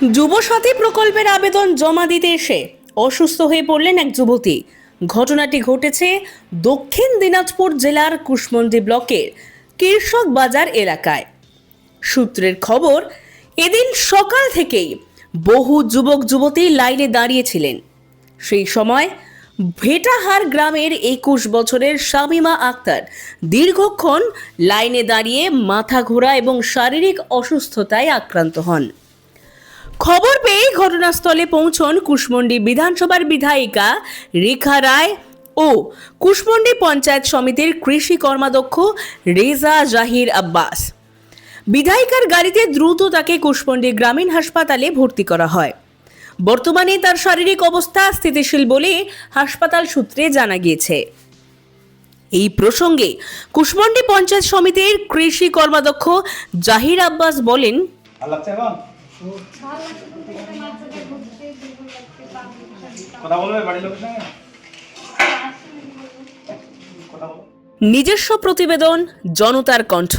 যুবসাথী প্রকল্পের আবেদন জমা দিতে এসে অসুস্থ হয়ে পড়লেন এক যুবতী। ঘটনাটি ঘটেছে দক্ষিণ দিনাজপুর জেলার কুশমন্ডি ব্লকের কৃষক বাজার এলাকায়। সূত্রের খবর, এদিন সকাল থেকেই বহু যুবক যুবতী লাইনে দাঁড়িয়েছিলেন। সেই সময় ভেটাহার গ্রামের 21 বছরের শামিমা আক্তার দীর্ঘক্ষণ লাইনে দাঁড়িয়ে মাথা ঘোরা এবং শারীরিক অসুস্থতায় আক্রান্ত হন। খবর পেয়ে ঘটনাস্থলে পৌঁছন কুশমন্ডি বিধানসভার বিধায়িকা রেখা রায় ও কুশমন্ডি পঞ্চায়েত সমিতির কৃষি কর্মাধ্যক্ষ রেজা জাহির আব্বাস। বিধায়িকার গাড়িতে দ্রুত তাকে কুশমন্ডি গ্রামীণ হাসপাতালে ভর্তি করা হয়। বর্তমানে তার শারীরিক অবস্থা স্থিতিশীল বলে হাসপাতাল সূত্রে জানা গিয়েছে। এই প্রসঙ্গে কুশমন্ডি পঞ্চায়েত সমিতির কৃষি কর্মাধ্যক্ষ জাহির আব্বাস বলেন, নিজস্ব প্রতিবেদন, জনতার কণ্ঠ।